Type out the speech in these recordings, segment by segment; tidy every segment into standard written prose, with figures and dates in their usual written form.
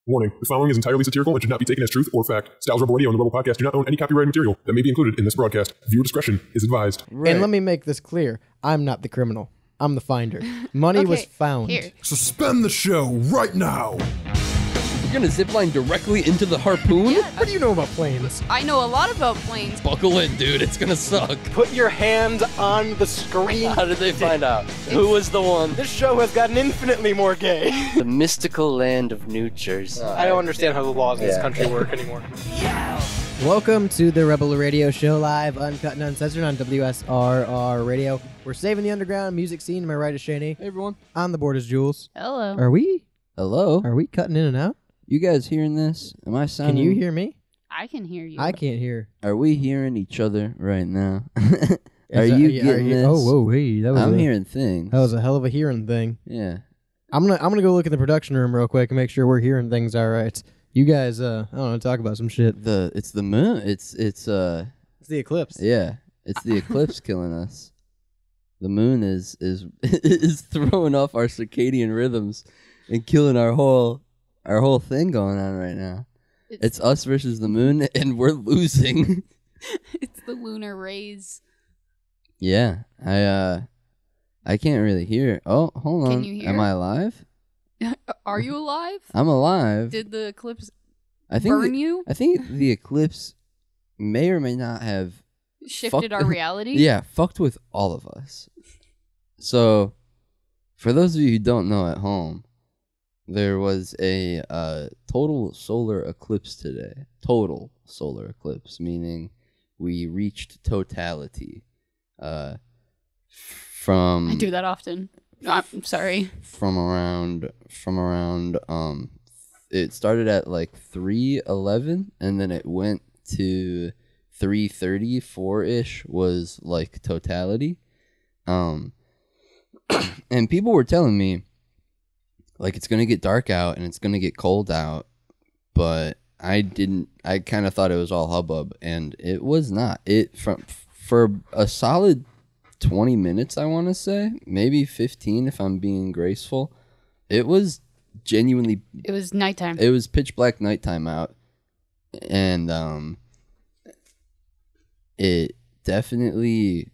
Warning, the following is entirely satirical and should not be taken as truth or fact. Styles Rebel Radio and the Rebel Podcast do not own any copyrighted material that may be included in this broadcast. Viewer discretion is advised. Right. And let me make this clear. I'm not the criminal. I'm the finder. Money was found. Here. Suspend the show right now. You're gonna zipline directly into the harpoon? Yeah. What do you know about planes? I know a lot about planes. Buckle in, dude. It's gonna suck. Put your hand on the screen. How did they find out? Who was the one? This show has gotten infinitely more gay. The mystical land of New Jersey. I don't understand how the laws in this country work anymore. Welcome to the Rebel Radio Show, live, uncut and uncensored on WSRR Radio. We're saving the underground music scene. Am I right, Shani? Hey, everyone. On the board is Jules. Hello. Are we? Hello? Are we cutting in and out? You guys hearing this? Am I sounding... Can you hear me? I can hear you. I can't hear. Are we hearing each other right now? Are Is that- you getting this? Oh, whoa, hey, that was I'm hearing things. That was a hell of a hearing thing. Yeah. I'm gonna go look in the production room real quick and make sure we're hearing things all right. You guys, I don't know, talk about some shit. It's the moon. It's It's the eclipse. Yeah. It's the eclipse killing us. The moon is throwing off our circadian rhythms and killing our whole thing going on right now. It's us versus the moon, and we're losing. It's the lunar rays. Yeah, I can't really hear. Oh, hold on. Can you hear? Am I alive? Are you alive? I'm alive. Did the eclipse I think burn you? I think the eclipse may or may not have Shifted our reality? Yeah, fucked with all of us. So, for those of you who don't know at home, there was a total solar eclipse today. Total solar eclipse, meaning we reached totality. From I do that often. No, I'm sorry. From around it started at like 3:11 and then it went to 3:30, 4-ish was like totality. And people were telling me like it's gonna get dark out and it's gonna get cold out, but I kind of thought it was all hubbub, and it was not. For a solid 20 minutes, I want to say, maybe 15 if I'm being graceful, it was genuinely... It was nighttime. It was pitch black nighttime out, and it definitely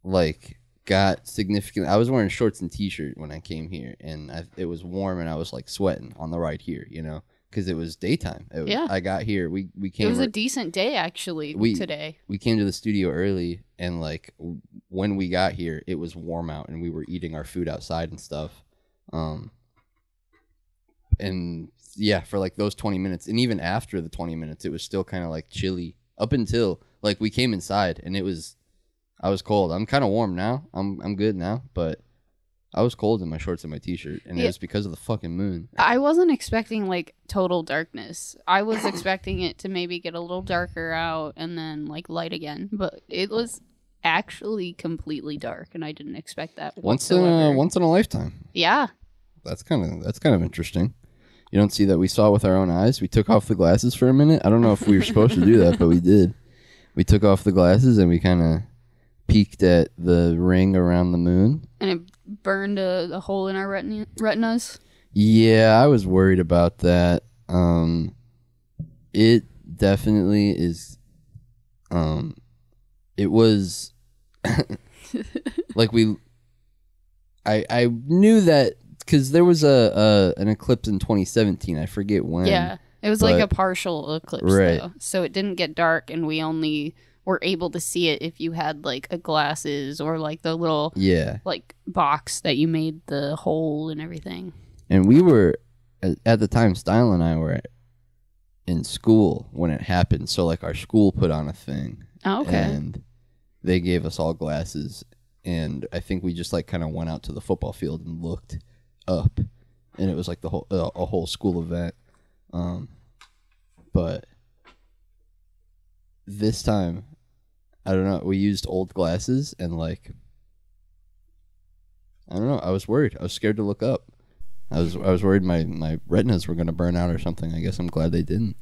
like got significant. I was wearing shorts and t-shirt when I came here, and it was warm, and I was like sweating on the ride here, you know, because it was daytime. Yeah. I got here. We came. It was a decent day actually today. We came to the studio early, and like when we got here, it was warm out, and we were eating our food outside and stuff. And yeah, for like those 20 minutes, and even after the 20 minutes, it was still kind of like chilly up until like we came inside, and I was cold. I'm kind of warm now. I'm good now, but I was cold in my shorts and my t-shirt, and it was because of the fucking moon. I wasn't expecting like total darkness. I was expecting it to maybe get a little darker out and then like light again, but it was actually completely dark, and I didn't expect that Once in a lifetime. Yeah. That's kind of interesting. You don't see that. We saw it with our own eyes. We took off the glasses for a minute. I don't know if we were supposed to do that, but we did. We took off the glasses and we kind of peeked at the ring around the moon. And it burned a hole in our retinas. Yeah, I was worried about that. It definitely is. It was like I knew that because there was an eclipse in 2017. I forget when. Yeah, it was like a partial eclipse, right. though. So it didn't get dark, and we only were able to see it if you had like a glasses or like the little like box that you made the hole and everything. And we were at the time, Style and I were in school when it happened. So like our school put on a thing. Oh, okay. And they gave us all glasses, and I think we just like kind of went out to the football field and looked up, and it was like the whole a whole school event. But this time, I don't know. We used old glasses, and like I don't know. I was worried. I was scared to look up. I was worried my retinas were gonna burn out or something. I guess I'm glad they didn't.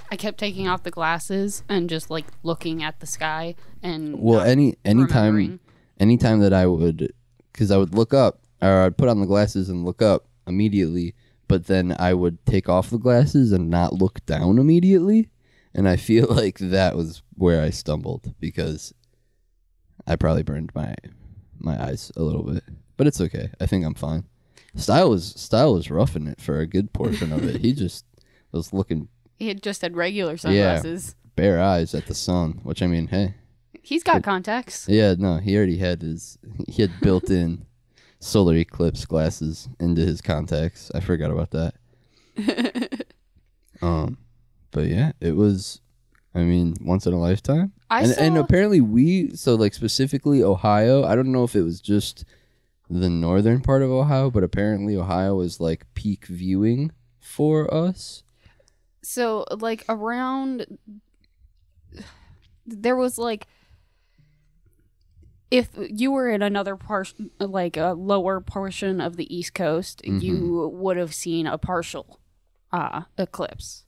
I kept taking off the glasses and just like looking at the sky and anytime that I would, because I would look up, or I'd put on the glasses and look up immediately, but then I would take off the glasses and not look down immediately. And I feel like that was where I stumbled because I probably burned my eyes a little bit. But it's okay. I think I'm fine. Style was roughing it for a good portion of it. He just was looking. He had just had regular sunglasses. Bare eyes at the sun, which I mean, hey. He's got contacts. Yeah, no, he already had he had built-in Solar Eclipse glasses into his contacts. I forgot about that. But yeah, it was, I mean, once in a lifetime. And apparently specifically Ohio, I don't know if it was just the northern part of Ohio, but apparently Ohio was like peak viewing for us. So like around, there was like, if you were in another part, like a lower portion of the East Coast, you would have seen a partial eclipse.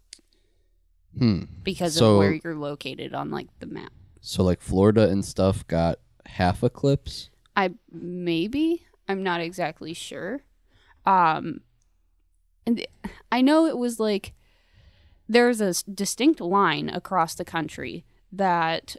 Because of where you're located on like the map. So like Florida and stuff got half eclipse? I'm not exactly sure. And I know it was like there's a distinct line across the country that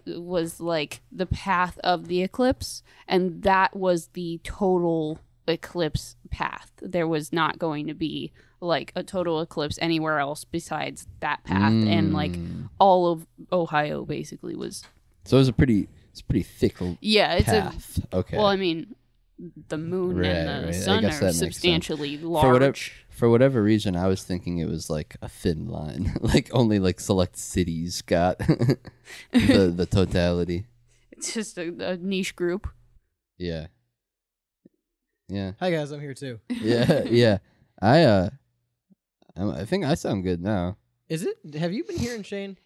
was like the path of the eclipse, and that was the total eclipse path. There was not going to be like a total eclipse anywhere else besides that path, and like all of Ohio basically was. So it was it's pretty thick. Yeah, it's path. Okay. Well, I mean, the moon and the sun are substantially large. For whatever reason, I was thinking it was like a thin line, like only like select cities got the totality. It's just a niche group. Yeah. Yeah. Hi guys, I'm here too. Yeah. I think I sound good now. Is it? Have you been hearing Shane?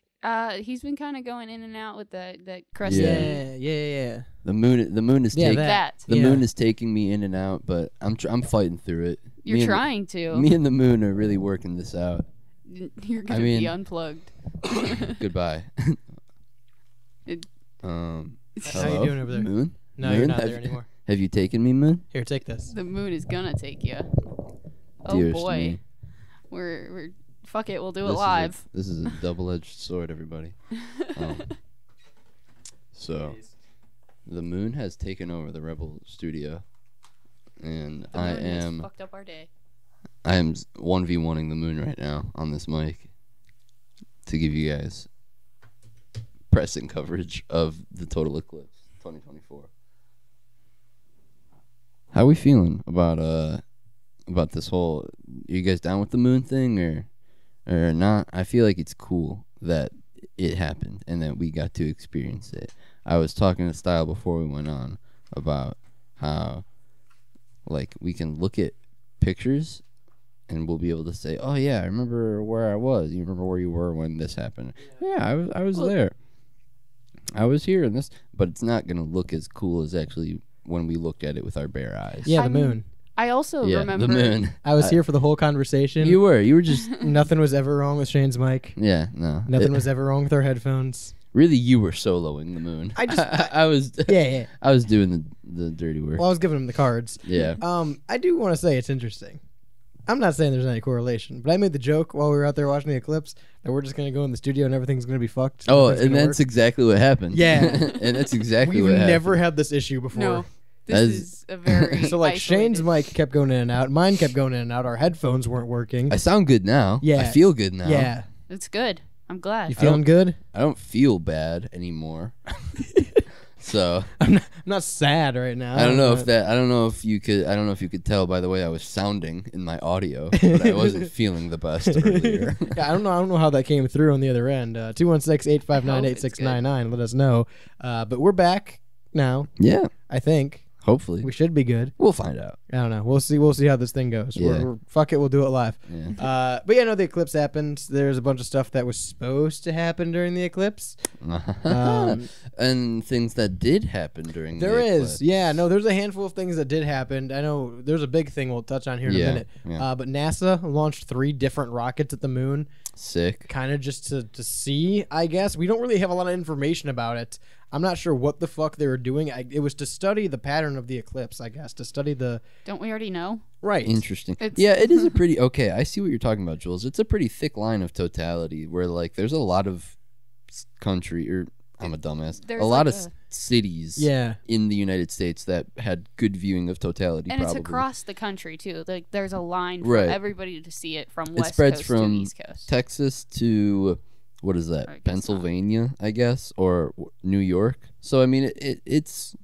He's been kind of going in and out with that crescent. Yeah. The moon is taking the moon is taking me in and out, but I'm fighting through it. You're trying to. Me and the moon are really working this out. You're gonna be unplugged. Goodbye. How hello? you doing over there? Moon? No, moon? you're not there anymore. Have you taken me, Moon? Here, take this. The moon is gonna take you. Oh Dearest boy, me. we're fuck it. We'll do it live. This is a double-edged sword, everybody. So, the moon has taken over the Rebel studio, and The moon has fucked up our day. I am 1v1ing the moon right now on this mic to give you guys pressing coverage of the total eclipse 2024. How are we feeling about this whole? Are you guys down with the moon thing or not? I feel like it's cool that it happened and that we got to experience it. I was talking to Style before we went on about how like we can look at pictures and we'll be able to say, "Oh yeah, I remember where I was. You remember where you were when this happened?" Yeah, I was there. I was here in this, but it's not gonna look as cool as actually when we looked at it with our bare eyes. Yeah, the moon. I also remember the moon. I was here for the whole conversation. You were just Nothing was ever wrong with Shane's mic. yeah, no. Nothing was ever wrong with our headphones. Really, you were soloing the moon. I was Yeah. I was doing the dirty work. Well, I was giving him the cards. Yeah. I do want to say it's interesting. I'm not saying there's any correlation, but I made the joke while we were out there watching the eclipse that we're just going to go in the studio and everything's going to be fucked. Oh, and that's exactly what happened. Yeah. And that's exactly We've what happened. never had this issue before. no. This is a very So like isolated. Shane's mic kept going in and out, mine kept going in and out, our headphones weren't working. I sound good now. Yeah. I feel good now. Yeah. It's good. I'm glad. You feeling good? I don't feel bad anymore. So I'm not sad right now. I don't know if you could tell by the way I was sounding in my audio, but I wasn't feeling the best earlier. Yeah, I don't know how that came through on the other end. 216-859-8699. Let us know. But we're back now. Yeah. I think Hopefully. we should be good. We'll find out. I don't know. We'll see how this thing goes. Yeah. Fuck it, we'll do it live. Yeah. But yeah, no, the eclipse happened. There's a bunch of stuff that was supposed to happen during the eclipse. And things that did happen during There the is. eclipse. Yeah, no, there's a handful of things that did happen. I know there's a big thing we'll touch on here in a minute. Yeah. But NASA launched 3 different rockets at the moon. Sick. kind of just to see, I guess. We don't really have a lot of information about it. I'm not sure what the fuck they were doing. It was to study the pattern of the eclipse, I guess, to study the... Don't we already know? Right. Interesting. It's- Yeah, it is a pretty... Okay, I see what you're talking about, Jules. It's a pretty thick line of totality where, like, there's a lot of country... or I'm a dumbass. There's A lot like of cities Yeah. in the United States that had good viewing of totality, And probably. it's across the country, too. Like, there's a line for Right. everybody to see it from It West spreads Coast from to East Coast. Texas to... What is I that? guess not. Pennsylvania, I guess, or New York. So I mean, it's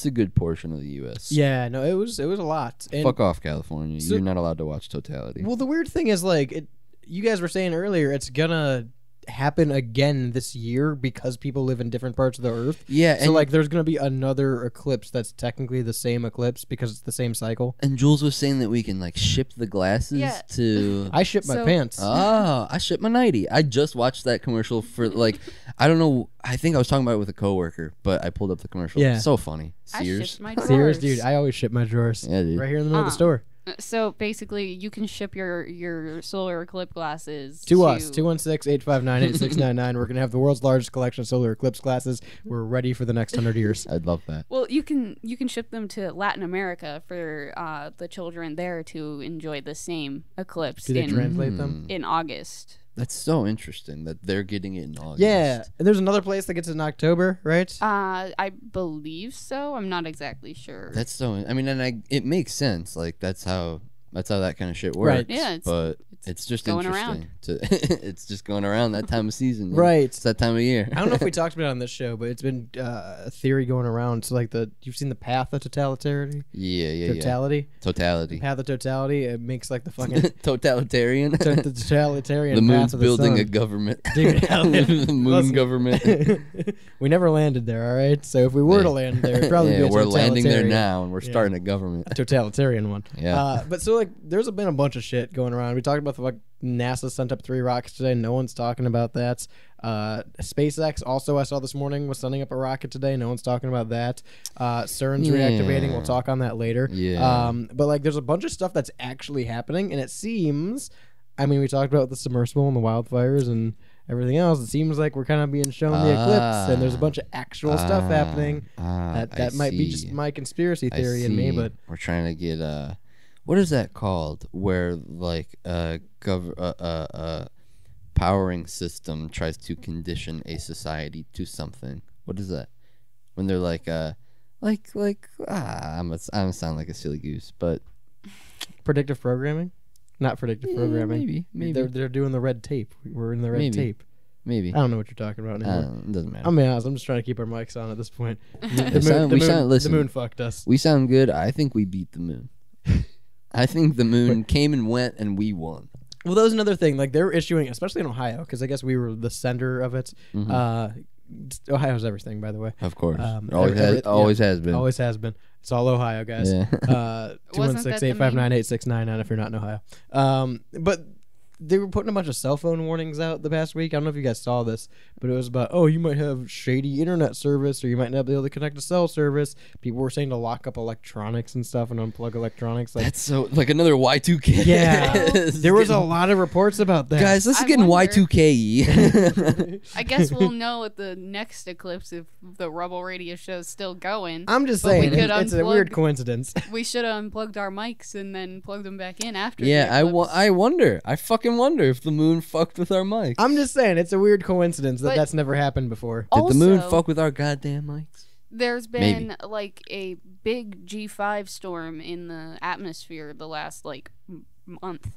a good portion of the U.S. Yeah, no, it was a lot. And, Fuck off, California. So- You're not allowed to watch totality. well, the weird thing is, like, you guys were saying earlier, it's gonna happen again this year because people live in different parts of the Earth. Yeah, So, and like, there's gonna be another eclipse that's technically the same eclipse because it's the same cycle. and Jules was saying that we can like ship the glasses Yeah. to. I shit my So- pants. Oh, I shipped my nightie. I just watched that commercial for like, I don't know. I think I was talking about it with a coworker, but I pulled up the commercial. Yeah. So funny. I Sears. shipped my drawers. Serious, dude. I always ship my drawers. Yeah, dude. Right here in the middle of the Uh, store. So basically, you can ship your solar eclipse glasses To us, 216-859-8699. We're going to have the world's largest collection of solar eclipse glasses. We're ready for the next 100 years. I'd love that. Well, you can ship them to Latin America for the children there to enjoy the same eclipse Do they in translate them? in August. That's so interesting that they're getting it in August. Yeah. And there's another place that gets it in October, right? I believe so. I'm not exactly sure. That's so. I mean, and it makes sense. Like that's how that kind of shit works. Right. Yeah, it's- but it's just going interesting. It's just going around that time of season. Right. It's that time of year. I don't know if we talked about it on this show, but it's been a theory going around. So, like, you've seen the path of totalitarian? yeah. Totality? Totality. Path of totality. It makes, like, the fucking... Totalitarian. the totalitarian The path moon's of the building sun. a government. Dude, hell yeah. The moon Listen. government. We never landed there, all right? So if we were to land there, it'd probably be yeah, a we're landing there totalitarian- now, and we're Yeah. starting a government. A totalitarian one. Yeah. But so, like, there's been a bunch of shit going around. We talked about the NASA sent up 3 rockets today. No one's talking about that. SpaceX also, I saw this morning, was sending up a rocket today. No one's talking about that. CERN's reactivating. We'll talk on that later. Yeah. But, like, there's a bunch of stuff that's actually happening, and it seems, I mean, we talked about the submersible and the wildfires and everything else. It seems like we're kind of being shown the eclipse, and there's a bunch of actual stuff happening. That might be just my conspiracy theory in me, but we're trying to get what is that called? Where like powering system tries to condition a society to something. What is that? When they're like I'm gonna sound like a silly goose, but predictive programming? Not predictive programming. maybe They're doing the red tape. We're in the red Maybe. tape. maybe. I don't know what you're talking about anymore. It doesn't matter. I'm being honest. I'm just trying to keep our mics on at this point. Listen. The moon fucked us. We sound good. I think we beat the moon. I think the moon came and went, and we won. Well, that was another thing. Like, they're issuing, especially in Ohio, because I guess we were the center of it. Ohio's everything, by the way. Of course. Um, always every- has, always has been. Always has been. It's all Ohio, guys. Yeah. 216-859-8699 if you're not in Ohio. But they were putting a bunch of cell phone warnings out the past week. I don't know if you guys saw this, but it was about, you might have shady internet service, or you might not be able to connect to cell service. People were saying to lock up electronics and stuff and unplug electronics. Like, That's so like another Y2K. yeah, there was a lot of reports about that. Guys, let's I get in wonder- Y2K. I guess we'll know at the next eclipse if the Rebel Radio show's still going. I'm just But we saying, could it's a weird unplug- coincidence. We should have unplugged our mics and then plugged them back in after. Yeah, the I eclipse. wonder. I fucking wonder if the moon fucked with our mics. I'm just saying, it's a weird coincidence that But- that's never happened before. Did the moon Also- fuck with our goddamn mics? There's Maybe. been like a big G5 storm in the atmosphere the last like month.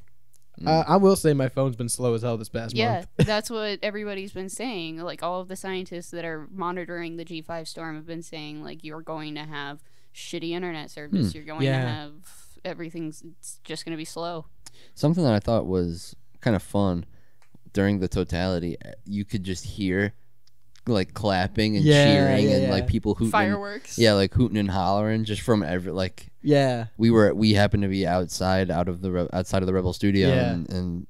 I will say my phone's been slow as hell this past Yeah, month. that's what everybody's been saying. Like all of the scientists that are monitoring the G5 storm have been saying like you're going to have shitty internet service. You're going Yeah. to have everything's it's just going to be slow. Something that I thought was kind of fun during the totality, you could just hear like clapping and Yeah, cheering yeah, and yeah. like people hooting. Fireworks. Yeah, like hooting and hollering just from every like Yeah. we happened to be outside of the Rebel studio Yeah. and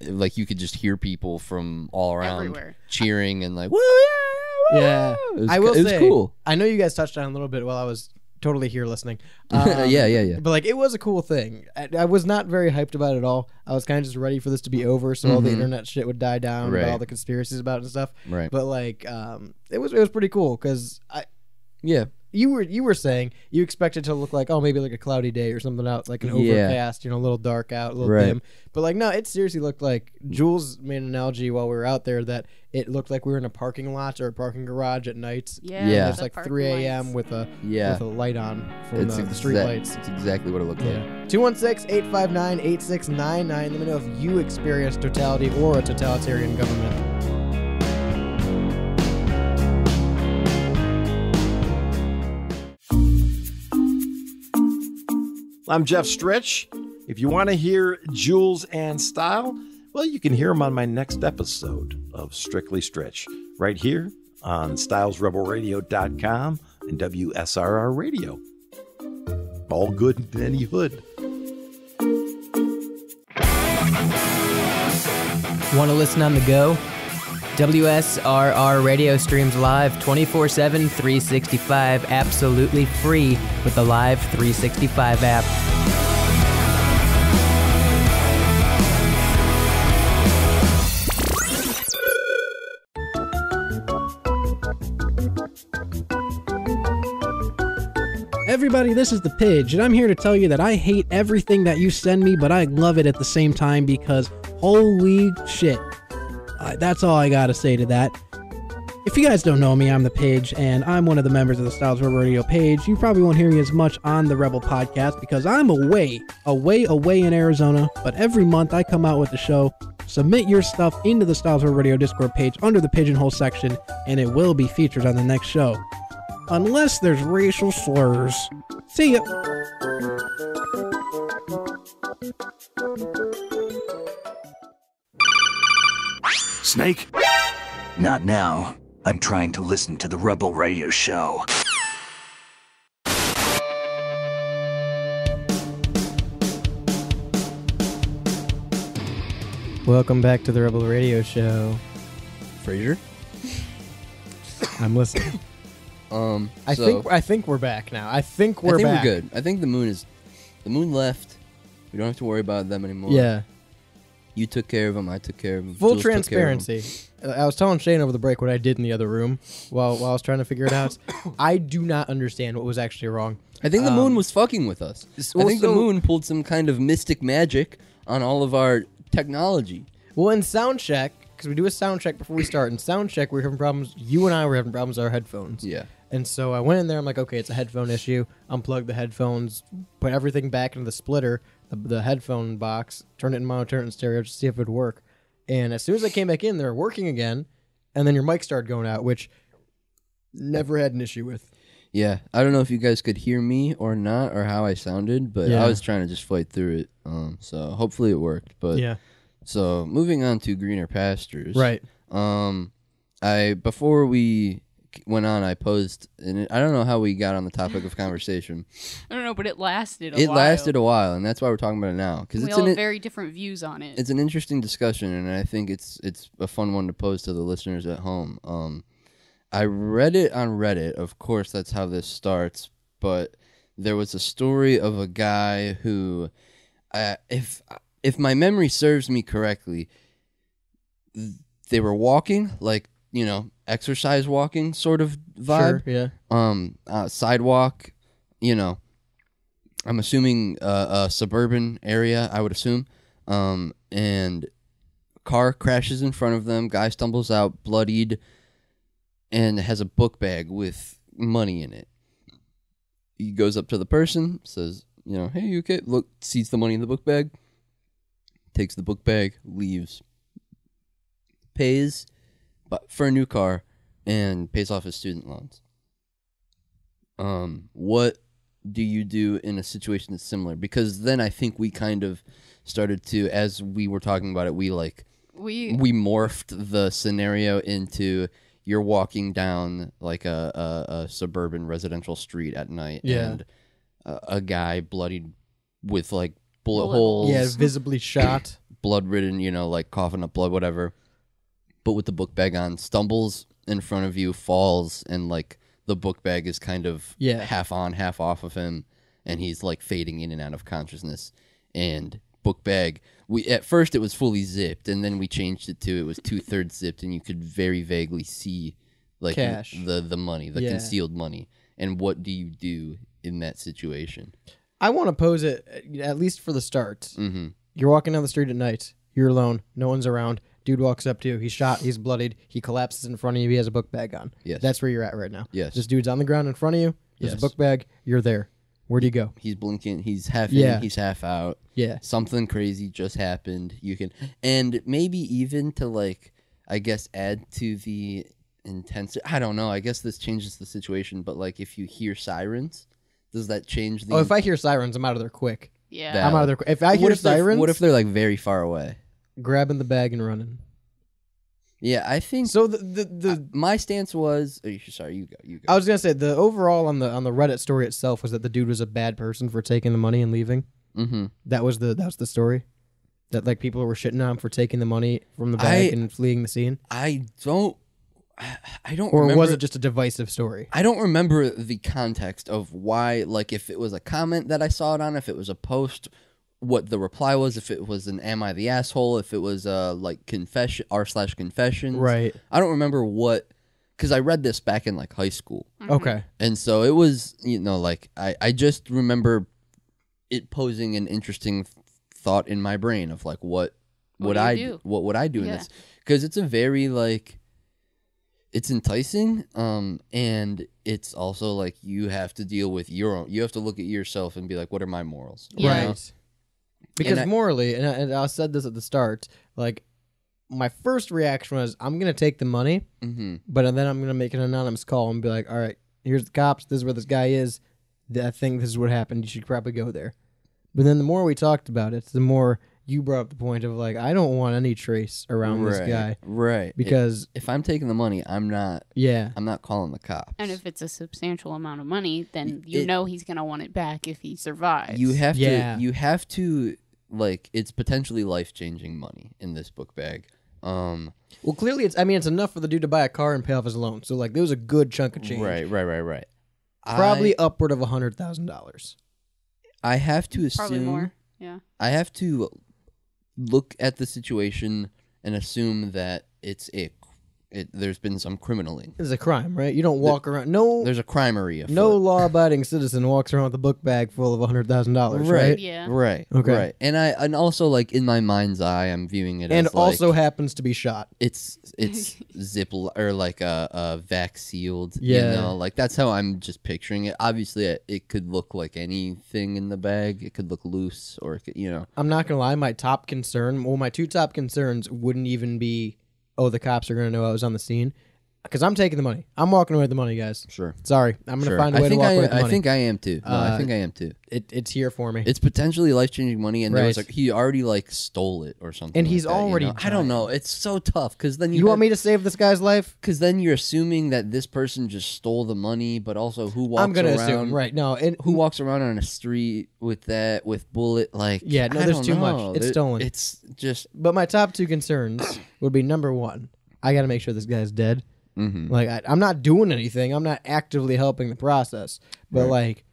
like you could just hear people from all around Everywhere. cheering and like woo Yeah. It was, I will it was say, cool. I know you guys touched on it a little bit while I was totally here listening. Yeah. But like, it was a cool thing. I was not very hyped about it at all. I was kind of just ready for this to be over, so all the internet shit would die down, Right. about all the conspiracies about it and stuff. Right. But like, it was pretty cool because Yeah. You were saying you expected to look like, oh, maybe like a cloudy day or something out, like an overcast, a little dark out, a little Right. dim. But like, no, it seriously looked like, Jules made an analogy while we were out there that it looked like we were in a parking lot or a parking garage at nights. Yeah. It's like 3 a.m. with a light on from the street lights. It's exactly what it looked like. 216-859-8699. Let me know if you experienced totality or a totalitarian government. I'm Jeff Stritch. If you want to hear Jules and Style, well, you can hear them on my next episode of Strictly Stritch, right here on stylesrebelradio.com and WSRR Radio. All good in any hood. Want to listen on the go? WSRR Radio streams live 24/7, 365, absolutely free with the Live 365 app. Everybody, this is the Pidge, and I'm here to tell you that I hate everything that you send me, but I love it at the same time because holy shit. That's all I gotta say to that. If you guys don't know me, I'm the Pidge, and I'm one of the members of the Styles Rebel Radio page. You probably won't hear me as much on the Rebel podcast because I'm away in Arizona, but every month I come out with the show. Submit your stuff into the Styles Rebel Radio Discord page under the Pigeonhole section, and it will be featured on the next show. Unless there's racial slurs. See ya. Snake? Not now. I'm trying to listen to the Rebel Radio Show. Welcome back to the Rebel Radio Show. Fraser? I'm listening. I think we're back now. I think we're back. We're good. I think the moon left. We don't have to worry about them anymore. Yeah. You took care of them. I took care of them. Full Jules transparency. I was telling Shane over the break what I did in the other room while I was trying to figure it out. I do not understand what was actually wrong. I think the moon was fucking with us. I think the moon pulled some kind of mystic magic on all of our technology. Well, in sound check, because we do a sound check before we start, in sound check we were having problems. You and I were having problems with our headphones. Yeah. And so I went in there. I'm like, okay, it's a headphone issue. Unplug the headphones, put everything back into the splitter, the headphone box, turn it in mono, turn it in stereo, just to see if it would work. And as soon as I came back in, they're working again. And then your mic started going out, which never had an issue with. Yeah, I don't know if you guys could hear me or not, or how I sounded, but I was trying to just fight through it. So hopefully it worked. But yeah. So moving on to greener pastures. Right. Before we went on, I posed, and I don't know how we got on the topic of conversation. I don't know, but it lasted a while. It lasted a while, and that's why we're talking about it now. Because we all have very different views on it. It's an interesting discussion, and I think it's a fun one to pose to the listeners at home. I read it on Reddit. Of course, that's how this starts. But there was a story of a guy who, if my memory serves me correctly, they were walking, like, you know, exercise walking sort of vibe. Sure, yeah. Sidewalk, you know, I'm assuming a suburban area, I would assume. And car crashes in front of them. Guy stumbles out, bloodied, and has a book bag with money in it. He goes up to the person, says, you know, hey, you okay? Look, sees the money in the book bag, takes the book bag, leaves, pays for a new car, and pays off his student loans. What do you do in a situation that's similar? Because then I think we kind of started to, as we were talking about it, we morphed the scenario into you're walking down like a suburban residential street at night, and a guy bloodied with like bullet holes, visibly shot, blood-ridden, you know, like coughing up blood, whatever, but with the book bag on, stumbles in front of you, falls, and like the book bag is kind of Yeah. half on, half off of him, and he's like fading in and out of consciousness. And book bag, at first it was fully zipped, and then we changed it to it was 2/3 zipped, and you could very vaguely see like Cash. the money, the Yeah. concealed money. And what do you do in that situation? I want to pose it, at least for the start. Mm-hmm. You're walking down the street at night. You're alone. No one's around. Dude walks up to you. He's shot. He's bloodied. He collapses in front of you. He has a book bag on. Yes. That's where you're at right now. Yes. This dude's on the ground in front of you. There's Yes. a book bag. You're there. Where do you go? He's blinking. He's half Yeah. in. He's half out. Yeah. Something crazy just happened. You can, and maybe even to like, I guess, add to the intensity. I don't know. I guess this changes the situation. But like, if you hear sirens, does that change the? Oh, if I hear sirens, I'm out of there quick. Yeah. I'm out of there quick. If I hear what sirens, if they're like very far away? grabbing the bag and running. Yeah, I think So the my stance was. Sorry, you go. You go. I was gonna say the overall on the Reddit story itself was that the dude was a bad person for taking the money and leaving. Mm-hmm. That was the story. That like people were shitting on him for taking the money from the bag and fleeing the scene. I don't. Or remember, was it just a divisive story? I don't remember the context of why. Like, if it was a comment that I saw it on, if it was a post, what the reply was, if it was an "Am I the asshole?" if it was like confession r/confessions. Right. I don't remember what, because I read this back in like high school. Okay. And so it was, like I just remember it posing an interesting thought in my brain of like what would I do in this, because it's a very like, it's enticing, and it's also like you have to deal with your own. You have to look at yourself and be like, what are my morals? Right. Because morally, and I said this at the start, like my first reaction was I'm gonna take the money, but then I'm gonna make an anonymous call and be like, all right, here's the cops. This is where this guy is. I think this is what happened. You should probably go there. But then the more we talked about it, the more you brought up the point of like, I don't want any trace around this guy. Right. Because if I'm taking the money, I'm not calling the cops. And if it's a substantial amount of money, then he's going to want it back if he survives. You have to like, it's potentially life-changing money in this book bag. Well, clearly it's enough for the dude to buy a car and pay off his loan. So like there was a good chunk of change. Right. Probably upward of $100,000. I have to assume. Probably more. Yeah. I have to look at the situation and assume that there's been some criminaling. It's a crime, right? You don't walk around. No, there's a crimery afoot. No law-abiding citizen walks around with a book bag full of $100,000, right? Yeah. Right. Okay. Right. And also like in my mind's eye, I'm viewing it and as also like, happens to be shot. It's zip or like a vac sealed. Yeah. Like that's how I'm just picturing it. Obviously, it could look like anything in the bag. It could look loose, or it could, I'm not gonna lie. My two top concerns wouldn't even be, oh, the cops are going to know I was on the scene. Because I'm taking the money. I'm walking away with the money, guys. Sure. Sorry. I'm going to find a way to walk away with the money. I think I am too. No, I think I am too. It's here for me. It's potentially life-changing money, and there was he already like stole it or something. And he's like that, already I don't know. It's so tough because then you want me to save this guy's life? Because then you're assuming that this person just stole the money, but also who walks around. I'm going to assume, right. No. Who walks around on a street with bullet, like... Yeah, no, there's too much. It's stolen. It's just... But my top two concerns would be, number one, I got to make sure this guy's dead. Mm-hmm. Like, I'm not doing anything. I'm not actively helping the process. But, like,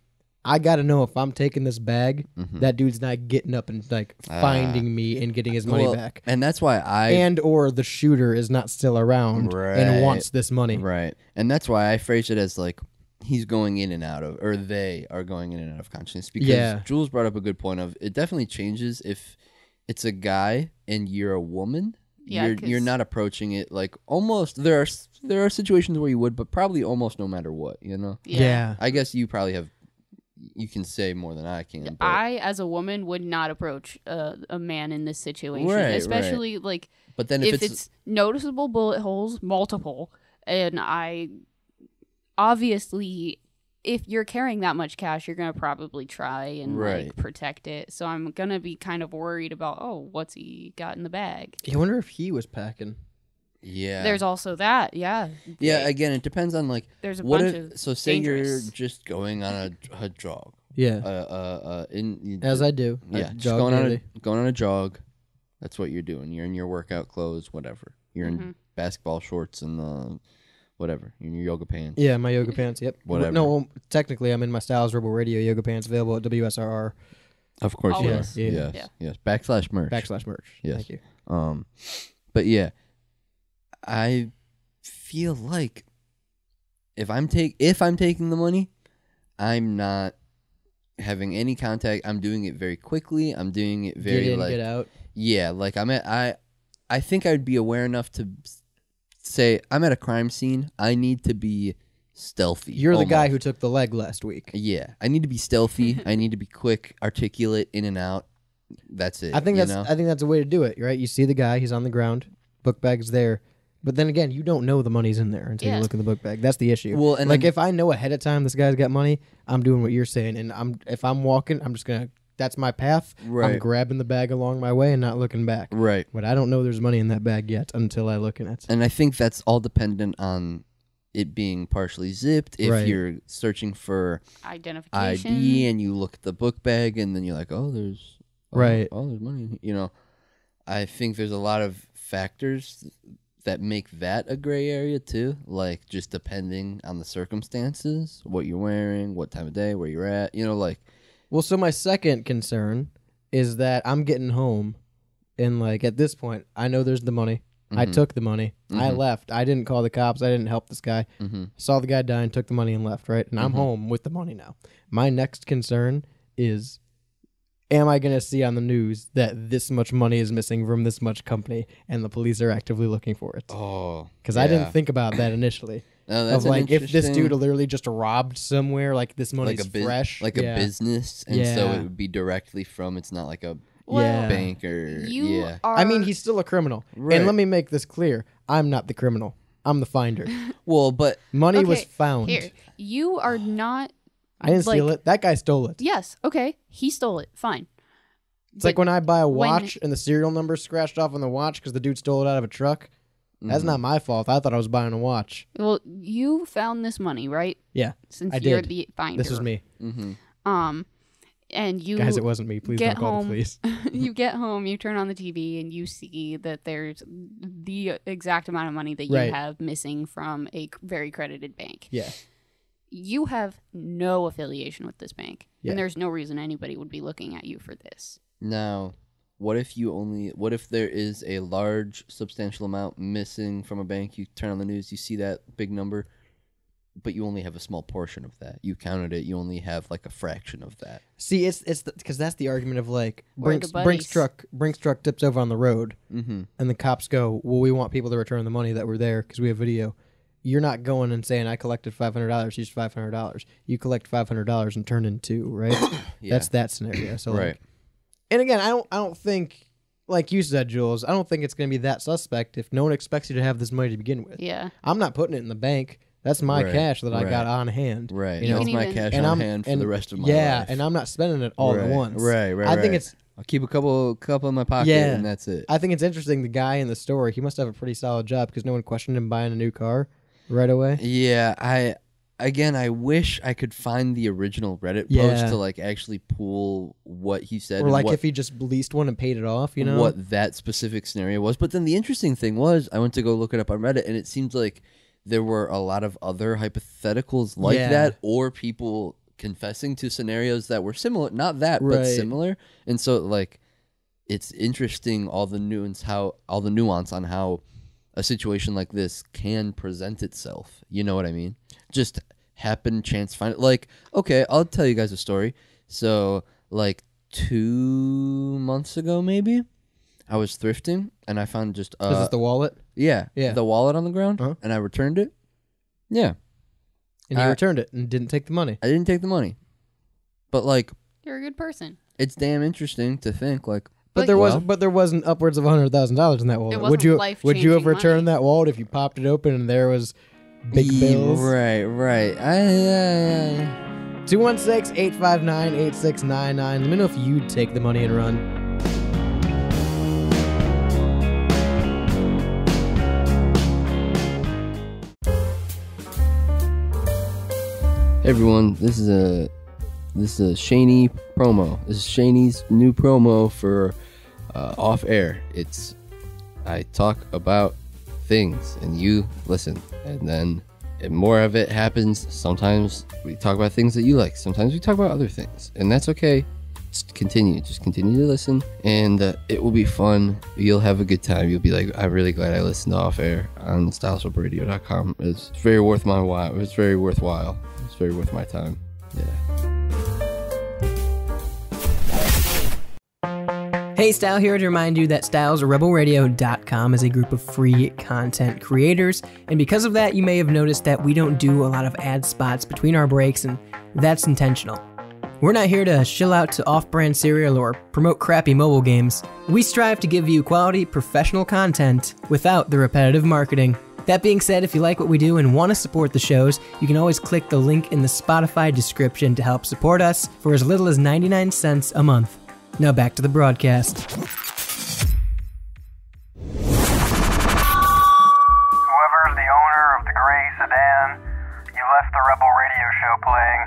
I got to know if I'm taking this bag, that dude's not getting up and, like, finding me and getting his money back. And that's why or the shooter is not still around and wants this money. Right. And that's why I phrase it as, like, he's going in and out of, or they are going in and out of consciousness. Because Jules brought up a good point of, it definitely changes if it's a guy and you're a woman. Yeah, you're not approaching it like almost. There are situations where you would, but probably almost no matter what. Yeah. I guess you probably have. You can say more than I can. But I, as a woman, would not approach a man in this situation, especially like. But then if it's noticeable bullet holes, multiple, and I obviously. If you're carrying that much cash, you're going to probably try and like protect it. So I'm going to be kind of worried about, what's he got in the bag? I wonder if he was packing. Yeah. There's also that, yeah. Yeah, again, it depends on like there's a bunch of so say dangerous. You're just going on a jog. Yeah. In as I do. Yeah, just going on a jog. That's what you're doing. You're in your workout clothes, whatever. You're in basketball shorts and whatever, in your yoga pants. Yeah, my yoga pants. Yep. Whatever. No, technically, I'm in my Styles Rebel Radio yoga pants available at WSRR. Of course, Always. you are. Yeah. Yes, yes. / merch. / merch. Yes. Thank you. But yeah, I feel like if I'm taking the money, I'm not having any contact. I'm doing it very quickly. I'm doing it very get in, like get out. Yeah, like I think I'd be aware enough to say I'm at a crime scene. I need to be stealthy. You're the guy almost. who took the leg last week. Yeah, I need to be stealthy. I need to be quick, articulate, in and out. That's it. I think that's a way to do it, right? You see the guy, he's on the ground, book bag's there. But then again, you don't know the money's in there until you look in the book bag. That's the issue. Well, and like if I know ahead of time this guy's got money, I'm doing what you're saying, and if I'm walking, I'm just gonna. That's my path. Right. I'm grabbing the bag along my way and not looking back. Right. But I don't know there's money in that bag yet until I look in it. And I think that's all dependent on it being partially zipped. If you're searching for identification ID and you look at the book bag and then you're like, there's money. You know, I think there's a lot of factors that make that a gray area too. Like just depending on the circumstances, what you're wearing, what time of day, where you're at. You know, like. Well, so my second concern is that I'm getting home, and like at this point, I know there's the money. I took the money. I left. I didn't call the cops. I didn't help this guy. Saw the guy dying, took the money, and left. Right, and I'm home with the money now. My next concern is, am I going to see on the news that this much money is missing from this much company, and the police are actively looking for it? Oh, because I didn't think about that initially. No, that's of like if this dude literally just robbed somewhere, like this money's fresh, like a business, and so it would be directly from. It's not like a bank or I mean, he's still a criminal, and let me make this clear: I'm not the criminal. I'm the finder. Well, but money was found. Here, you are not. I didn't steal it. That guy stole it. Yes. Okay. He stole it. Fine. It's like when I buy a watch and the serial number scratched off on the watch because the dude stole it out of a truck. That's not my fault. I thought I was buying a watch. Well, you found this money, right? Yeah, Since I you're did. the finder. This was me. And you guys, it wasn't me. Please don't call the police. You get home, you turn on the TV, and you see that there's the exact amount of money that you have missing from a very credited bank. Yeah. You have no affiliation with this bank, and there's no reason anybody would be looking at you for this. Now, what if there is a large, substantial amount missing from a bank? You turn on the news, you see that big number, but you only have a small portion of that. You counted it, you only have like a fraction of that. See, it's because that's the argument of like Brinks truck tips over on the road, and the cops go, well, we want people to return the money that were there because we have video. You're not going and saying I collected $500, here's $500. You collect $500 and turn in two, right? That's that scenario. So like, and again, I don't think, like you said, Jules, I don't think it's going to be that suspect if no one expects you to have this money to begin with. Yeah. I'm not putting it in the bank. That's my cash that I got on hand. Right. You know? That's my cash on hand for the rest of my life. Yeah, and I'm not spending it all at once. Right. I think it's... I'll keep a couple in my pocket, and that's it. I think it's interesting. The guy in the store, he must have a pretty solid job because no one questioned him buying a new car right away. Yeah, I wish I could find the original Reddit post to like actually pull what he said. Or like if he just leased one and paid it off, you know? What that specific scenario was. But then the interesting thing was I went to go look it up on Reddit, and it seems like there were a lot of other hypotheticals like that, or people confessing to scenarios that were similar. Not that, but similar. And so like it's interesting all the nuance on how a situation like this can present itself. You know what I mean? Just happen, chance, find it. Like, okay, I'll tell you guys a story. So, like 2 months ago, maybe, I was thrifting and I found just Is this the wallet? Yeah, the wallet on the ground, and I returned it. Yeah, and you returned it and didn't take the money. I didn't take the money, but like, you're a good person. It's damn interesting to think like. But there wasn't upwards of $100,000 in that wallet. Would you have returned that wallet if you popped it open and there was big bills? Right. 216-859-8699. Let me know if you'd take the money and run. Hey everyone, this is a Shaney promo. This is Shaney's new promo for off air. I talk about things, and you listen, and then more of it happens. Sometimes we talk about things that you like. Sometimes we talk about other things, and that's okay. Just continue to listen, and it will be fun. You'll have a good time. You'll be like, I'm really glad I listened to Off Air on stylesrebradio.com. It's very worth my while. It's very worthwhile. It's very worth my time. Hey, Style here to remind you that stylesrebelradio.com is a group of free content creators, and because of that, you may have noticed that we don't do a lot of ad spots between our breaks, and that's intentional. We're not here to shill out to off-brand cereal or promote crappy mobile games. We strive to give you quality, professional content without the repetitive marketing. That being said, if you like what we do and want to support the shows, you can always click the link in the Spotify description to help support us for as little as 99 cents a month. Now back to the broadcast. Whoever's the owner of the gray sedan, you left the Rebel Radio Show playing.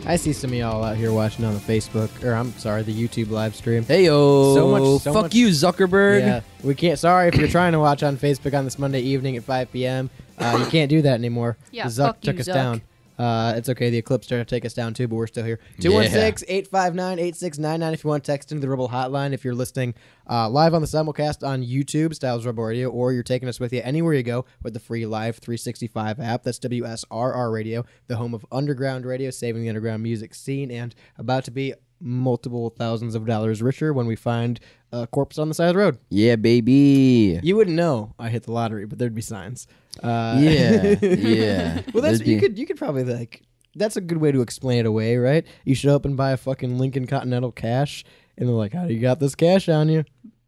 I see some of y'all out here watching on the Facebook, or I'm sorry, the YouTube live stream. Heyo! So fuck much, you, Zuckerberg. Yeah, we can't. Sorry if you're trying to watch on Facebook on this Monday evening at 5 p.m. You can't do that anymore. Yeah, Zuck fuck you, took us Zuck. down. It's okay. The Eclipse tried to take us down too, but we're still here. Yeah. 216-859-8699 if you want to text into the Rebel hotline. If you're listening live on the simulcast on YouTube, Styles Rebel Radio, or you're taking us with you anywhere you go with the free Live 365 app. That's WSRR Radio, the home of underground radio, saving the underground music scene, and about to be multiple thousands of dollars richer when we find a corpse on the side of the road. Yeah, baby. You wouldn't know I hit the lottery, but there'd be signs. Yeah. Well, that's you could probably like. That's a good way to explain it away, right? You show up and buy a fucking Lincoln Continental cash, and they're like, "How do you got this cash on you?"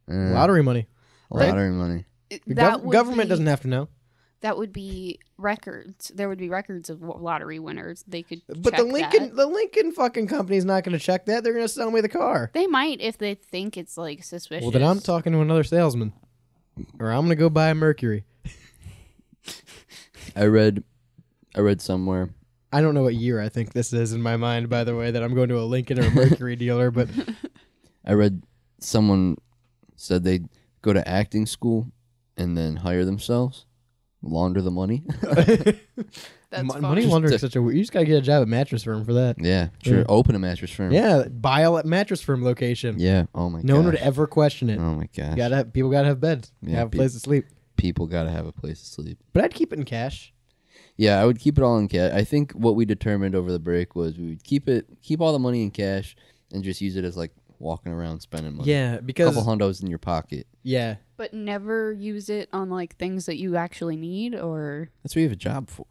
Lottery money. Lottery money. Government doesn't have to know. That would be records. There would be records of lottery winners. They could. But check the Lincoln fucking company's not going to check that. They're going to sell me the car. They might if they think it's like suspicious. Well, then I'm talking to another salesman, or I'm going to go buy a Mercury. I read somewhere. I don't know what year I think this is in my mind, by the way, that I'm going to a Lincoln or a Mercury dealer, but I read someone said they'd go to acting school and then hire themselves, launder the money. Money laundering is such a weird. You just gotta get a job at Mattress Firm for that. Yeah, sure. Yeah. Open a Mattress Firm. Yeah, buy a Mattress Firm location. Yeah. Oh my god. No one would ever question it. Oh my gosh. People gotta have beds. Yeah, have a place to sleep. People gotta have a place to sleep. But I'd keep it in cash. Yeah, I would keep it all in cash. I think what we determined over the break was we would keep all the money in cash, and just use it as like walking around spending money. Yeah, because a couple hundos in your pocket. Yeah, but never use it on like things that you actually need, or that's what you have a job for.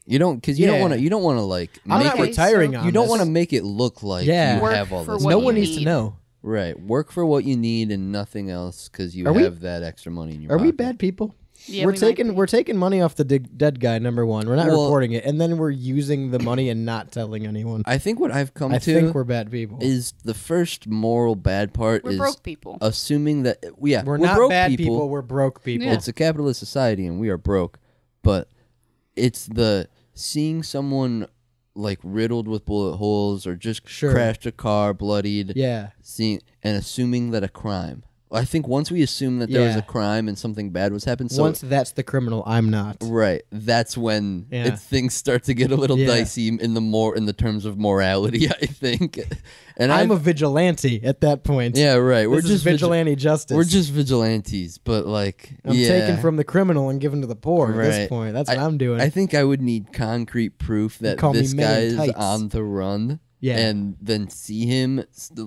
You don't, because you don't want to like. I'm not retiring on You don't this. want to make it look like you have all this. No one needs to know. Right, work for what you need and nothing else because you have that extra money in your pocket. Are we bad people? Yeah, we're taking money off the dead guy. Number one, we're not reporting it, and then we're using the money and not telling anyone. I think what I've come to, I think we're bad people. Is the first moral bad part we're is broke people. Assuming that we're not broke bad people. We're broke people. Yeah. It's a capitalist society, and we are broke. But it's the seeing someone like riddled with bullet holes or just crashed a car, bloodied. Yeah. Seeing and assuming that a crime. I think once we assume that there was a crime and something bad was happening, once that's the criminal, I'm not. Right. That's when things start to get a little dicey in the terms of morality, I think. And I'm a vigilante at that point. Yeah, right. We're just vigilante justice. We're just vigilantes, but like I'm taken from the criminal and given to the poor at this point. That's what I'm doing. I think I would need concrete proof that this guy is on the run. Yeah. And then see him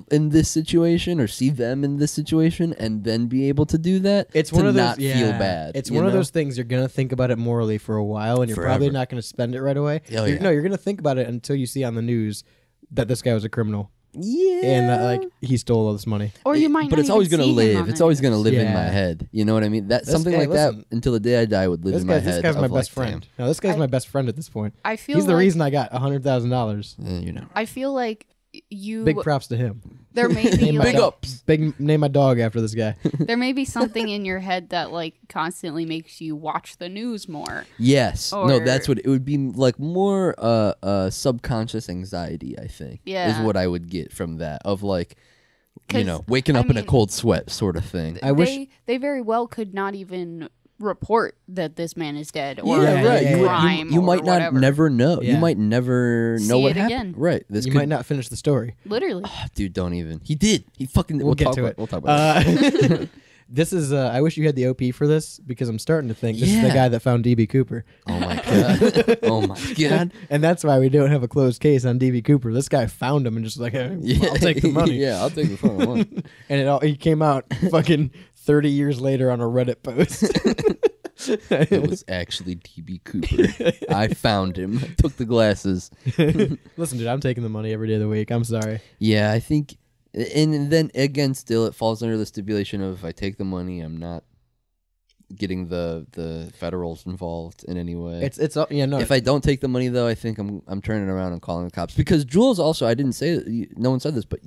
in this situation or see them in this situation and then be able to do that. It's one of those, not feel bad. It's one of those things you're going to think about it morally for a while and you're probably not going to spend it right away. No, you're going to think about it until you see on the news that this guy was a criminal. Yeah. And that like he stole all this money. Or you might but not it's always going to live. It's always going to live in my Yeah. head. You know what I mean? That This something guy- like listen, that until the day I die would live in my head. This guy's my of best like, friend. No, this guy's my best friend at this point. I feel He's the like- reason I got $100,000. You know. I feel like you Big props to him. there may be Name my like dog- name my dog after this guy. there may be something in your head that like constantly makes you watch the news more. Yes. No, Or- that's what it would be like more subconscious anxiety, I think. Is Yeah. what I would get from that of like 'Cause, waking up in a mean, cold sweat sort of thing. they very well could not even report that this man is dead or Yeah, right. a You, crime you or might not whatever. never know. Yeah. You might never know See what it happened. again. Right. This You could, might not finish the story. Literally. dude, don't even. He did. He fucking. We'll get talk to about, it. We'll talk about it. This is. I wish you had the OP for this because I'm starting to think this is Yeah. the guy that found DB Cooper. Oh my god. Oh my god. And that's why we don't have a closed case on DB Cooper. This guy found him and just like, hey, I'll take the money. Yeah, I'll take the fucking one. And he came out fucking 30 years later on a Reddit post. It was actually DB Cooper. I found him. Took the glasses. Listen, dude, I'm taking the money every day of the week. I'm sorry. Yeah, I think, and then again, still it falls under the stipulation of if I take the money, I'm not getting the federals involved in any way. It's yeah, no. If I don't take the money though, I think I'm turning around and calling the cops because Jules also I didn't say it, no one said this but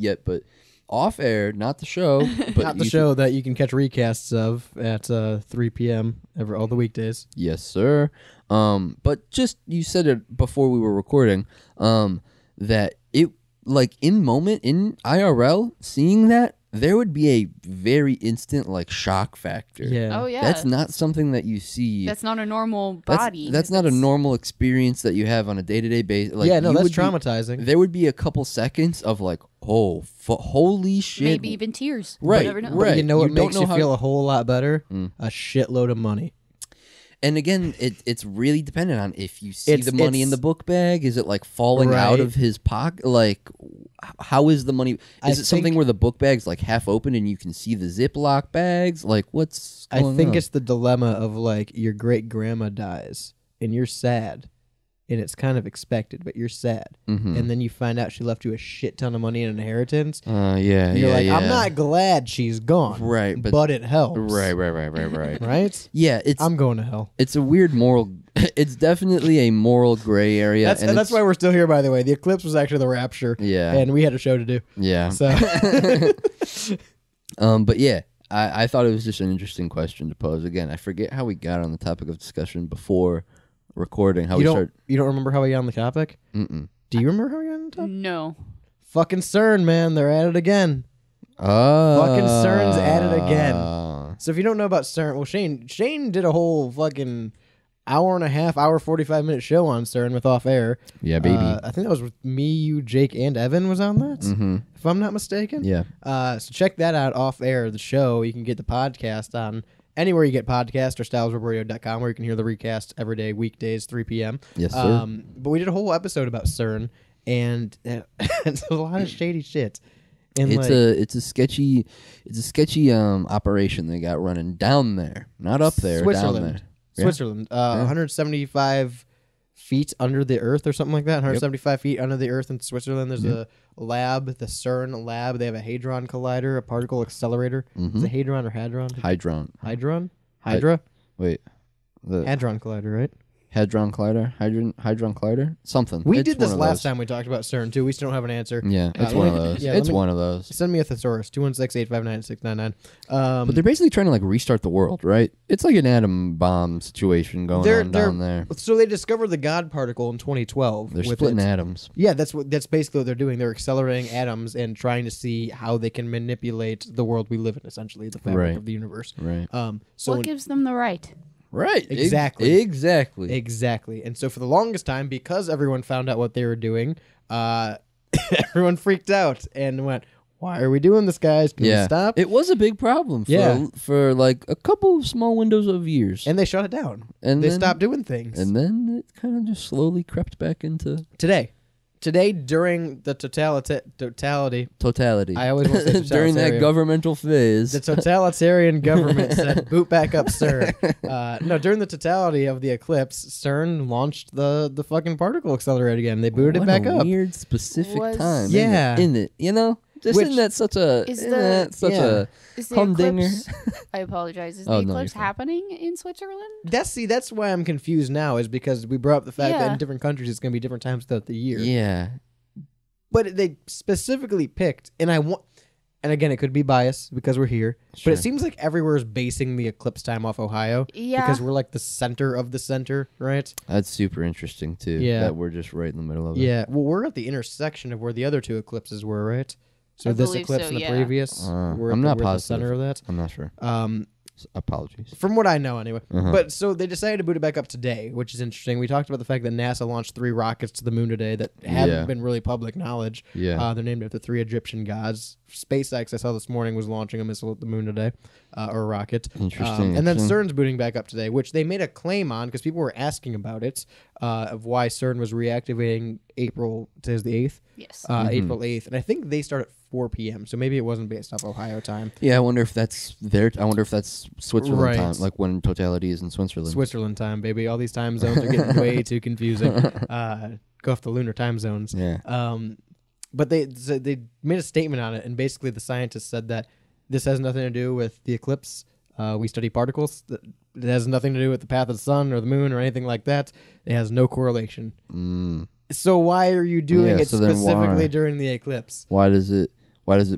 off air, not the show, but not the show that you can catch recasts of at 3 p.m. all the weekdays. Yes, sir. But just you said it before we were recording, that it like in moment in IRL seeing that there would be a very instant like shock factor. Yeah. Oh yeah. That's not something that you see. That's not a normal body. That's not a normal experience that you have on a day-to-day basis. Like, yeah, no, you that's would be- traumatizing. there would be a couple seconds of like, holy shit. Maybe even tears. Right, You never know. right. But you know what You don't makes know you how- feel a whole lot better? A shitload of money. And again, it's really dependent on if you see It's- the money in it's- the book bag. Is it like falling out Right. of his pocket? Like, how is the money? I Is it something think- where the book bag's like half open and you can see the Ziploc bags? Like, what's I going think on? it's the dilemma of like your great grandma dies and you're sad. And it's kind of expected, but you're sad. Mhm. And then you find out she left you a shit ton of money in inheritance. Yeah, and you're like, I'm yeah. not glad she's gone. Right, but it helps. Right. Right? Yeah, I'm going to hell. It's a weird moral. It's definitely a moral gray area. That's and that's it's- why we're still here, by the way. The eclipse was actually the rapture. Yeah. And we had a show to do. Yeah. So But yeah, I thought it was just an interesting question to pose. Again, I forget how we got on the topic of discussion before recording. How you we don't started. you don't remember how we got on the topic? Mm-mm. Do you remember how we got on the topic? No. Fucking CERN, man, they're at it again. Fucking CERN's at it again. So if you don't know about CERN, well, Shane did a whole fucking hour and a half, hour 45-minute show on CERN with Off Air. Yeah, baby. I think that was with me, you, Jake, and Evan was on that. Mhm. If I'm not mistaken. Yeah. So check that out, Off Air, the show. You can get the podcast on anywhere you get podcasts or stylesroboradio.com where you can hear the recast every day, weekdays, 3 p.m. Yes, sir. But we did a whole episode about CERN, and it's a lot of shady shit. And It's a sketchy operation they got running down there, not up there, Switzerland. down there. Yeah. Switzerland, 175 feet under the earth or something like that. 175 feet under the earth in Switzerland. There's a lab, the CERN lab. They have a hadron collider, a particle accelerator. Mhm. Is it hadron or hadron? Hydron. Hydra? Wait, the Hadron collider, right? Hadron Collider, Hydron Collider, something. We It's did this one of last those. time we talked about CERN too. We still don't have an answer. Yeah, it's let one of me- those. yeah, It's let me- one of those. Send me a thesaurus, 216-859-9699. But they're basically trying to like restart the world, right? It's like an atom bomb situation going on down there. So they discovered the God particle in 2012. They're with splitting it. atoms. Yeah, that's basically what they're doing. They're accelerating atoms and trying to see how they can manipulate the world we live in, essentially the fabric Right. of the universe. Right. So What gives them the right? Right. Exactly. Exactly. And so for the longest time, because everyone found out what they were doing, everyone freaked out and went, "Why are we doing this, guys? Can we stop?" It was a big problem for like a couple of small windows of years. And they shut it down. And they then- stopped doing things. And then it kind of just slowly crept back into Today, during the totality. I always want to say during that totalitarian. governmental phase. The totalitarian government said, boot back up, CERN. No, during the totality of the eclipse, CERN launched the fucking particle accelerator again. They booted it back up. Weird specific time. Yeah. In it, you know? Just Which- isn't that such a Is isn't the- that such yeah. Is the humdinger? eclipse? I apologize. Is Oh, the no, eclipse you're fine. happening in Switzerland? That's why I'm confused now, is because we brought up the fact that Yeah. in different countries it's going to be different times throughout the year. Yeah. But they specifically picked, and again, it could be biased because we're here, but it seems like everywhere is basing the eclipse time off Ohio. Yeah. Because we're like the center of the center, right? That's super interesting, too. Yeah. That we're just right in the middle of it. Yeah. Well, we're at the intersection of where the other two eclipses were, right? So I this believe eclipse so, and the yeah. previous, I'm not we're at the positive. center of that. I'm not sure. Apologies. From what I know, anyway. Uh-huh. But so they decided to boot it back up today, which is interesting. We talked about the fact that NASA launched 3 rockets to the moon today that haven't been really public knowledge. Yeah. They're named after 3 Egyptian gods. SpaceX, I saw this morning, was launching a missile at the moon today, or a rocket. Interesting. And then CERN's booting back up today, which they made a claim on because people were asking about it, of why CERN was reactivating April, today's the 8th? Yes. April 8th. And I think they start at 4 p.m., so maybe it wasn't based off Ohio time. Yeah, I wonder if that's Switzerland Right. time, like when totality is in Switzerland. Switzerland time, baby. All these time zones are getting way too confusing. Go off the lunar time zones. Yeah. But they made a statement on it, and basically the scientists said that this has nothing to do with the eclipse. We study particles. It has nothing to do with the path of the sun or the moon or anything like that. It has no correlation. So why are you doing it so then specifically why? during the eclipse? Why does it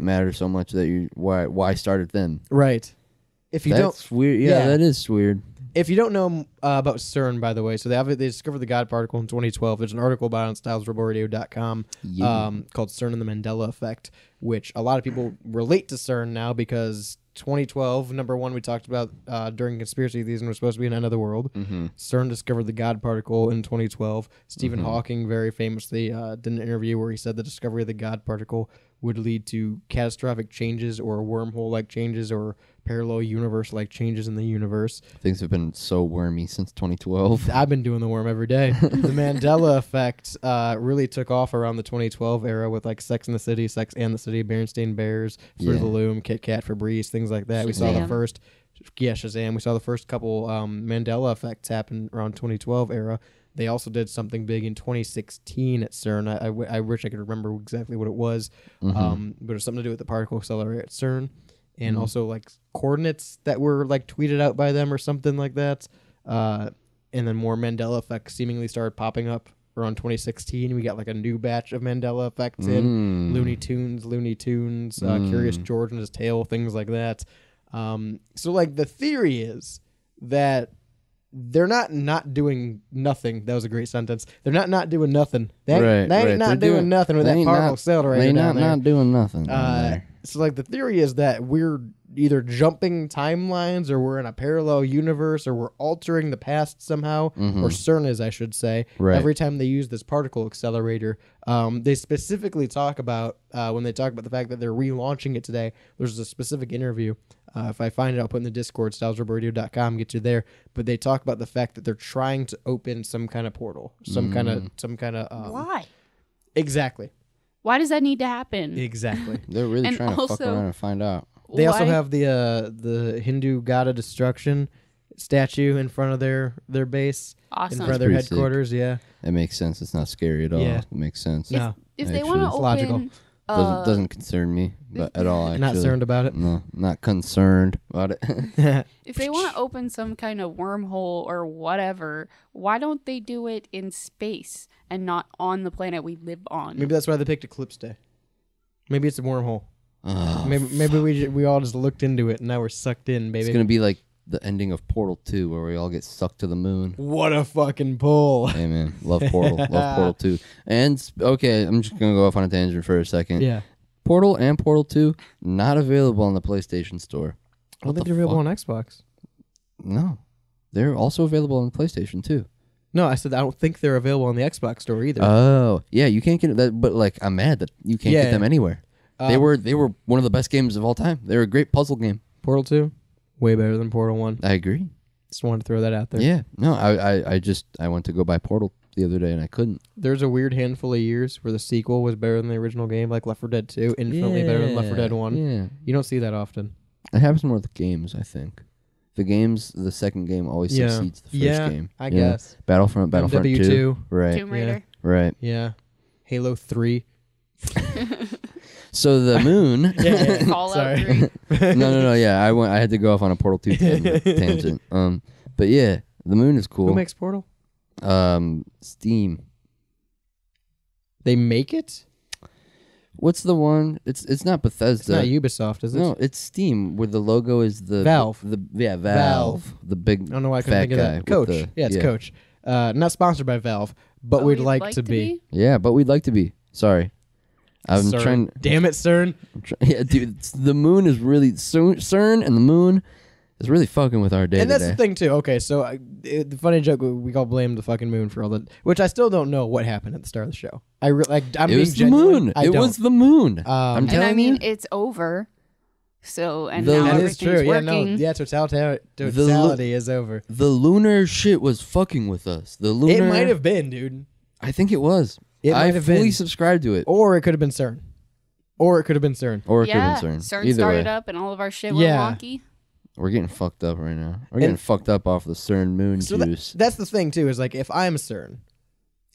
matter so much that why start it then? Right. If you That's don't, weird. Yeah, that is weird. If you don't know about CERN, by the way, so they discovered the God particle in 2012. There's an article about it on stylesrebelradio.com called CERN and the Mandela Effect, which a lot of people relate to CERN now because 2012, number one, we talked about during conspiracy season, was supposed to be an end of the world. CERN discovered the God particle in 2012. Stephen Hawking very famously did an interview where he said the discovery of the God particle would lead to catastrophic changes or wormhole-like changes or parallel universe-like changes in the universe. Things have been so wormy since 2012. I've been doing the worm every day. The Mandela Effect really took off around the 2012 era with like Sex and the City, Berenstain Bears, Fruit of the Loom, Kit Kat, Febreze, things like that. We saw the first, Shazam. We saw the first couple Mandela Effects happen around 2012 era. They also did something big in 2016 at CERN. I wish I could remember exactly what it was, but it was something to do with the particle accelerator at CERN, and also like coordinates that were like tweeted out by them or something like that. And then more Mandela effects seemingly started popping up around 2016. We got like a new batch of Mandela effects in Looney Tunes, Curious George and his tail, things like that. So like the theory is that they're not doing nothing. That was a great sentence. They're not doing nothing. They ain't not doing nothing with that particle accelerator down there. They're not doing nothing. So like the theory is that we're either jumping timelines or we're in a parallel universe or we're altering the past somehow, or CERN is, I should say. Right. Every time they use this particle accelerator, they specifically talk about, when they talk about the fact that they're relaunching it today, there's a specific interview. If I find it, I'll put in the Discord, stylesrebelradio.com, get you there. But they talk about the fact that they're trying to open some kind of portal, some kind of. Why? Exactly. Why does that need to happen? Exactly. They're really And trying to fuck also- around and find out. They also Why? have the Hindu god of destruction statue in front of their base, Awesome. in front of their Pretty sick. headquarters. Yeah, It makes sense. It's not scary at all. Yeah. It makes sense. No. If they Actually, want to it's open, logical. Doesn't concern me at all. Actually. not concerned about it. No, not concerned about it. if they want to open some kind of wormhole or whatever, why don't they do it in space and not on the planet we live on? Maybe that's why they picked Eclipse Day. Maybe it's a wormhole. Oh, Maybe we all just looked into it and now we're sucked in, baby. it's gonna be like the ending of Portal 2, where we all get sucked to the moon. What a fucking pull! Hey man, love Portal, love Portal 2. And okay, I'm just gonna go off on a tangent for a second. Yeah. Portal and Portal 2 not available on the PlayStation Store. Well, What they're the available fuck? on Xbox. No, they're also available on the PlayStation 2. No, I said I don't think they're available on the Xbox store either. Oh, yeah, you can't get that, but like I'm mad that you can't get them anywhere. They were one of the best games of all time. They were a great puzzle game. Portal 2, way better than Portal 1. I agree. Just wanted to throw that out there. Yeah, no, I went to go buy Portal the other day and I couldn't. There's a weird handful of years where the sequel was better than the original game, like Left 4 Dead 2, infinitely better than Left 4 Dead 1. Yeah, You don't see that often. it happens more with the games. I think the second game always succeeds the first game. I You know? guess. Battlefront MW2. 2, right, Tomb Raider. right. Yeah. Halo 3. So the moon. Fallout Sorry. 3. no. Yeah, I had to go off on a Portal 2 tangent. But yeah, the moon is cool. Who makes Portal? Steam. They make it? What's the one? It's not Bethesda. It's not Ubisoft, is it? No, it's Steam, where the logo is the Valve. Valve. The big. I don't know why I couldn't think of that. Coach. It's Coach. Not sponsored by Valve, but we'd like to be. Yeah, but we'd like to be. Sorry. I'm CERN. trying. Damn it, CERN. Yeah, dude. The moon is really CERN, and the moon is really fucking with our day. And that's the thing too. Okay, so the funny joke, we all blame the fucking moon for all that, which I still don't know what happened at the start of the show. I'm it was the moon. It was the moon. I'm telling you. It's over. So now that is true. working. Totality is over. The lunar shit was fucking with us. The lunar. It might have been, dude. I think it was. I fully subscribed to it. Or it could have been CERN. Or it could have been CERN. CERN Either started way. up and all of our shit went wonky. We're getting fucked up right now. We're getting fucked up off the CERN moon juice. That's the thing too. Is like if I am CERN,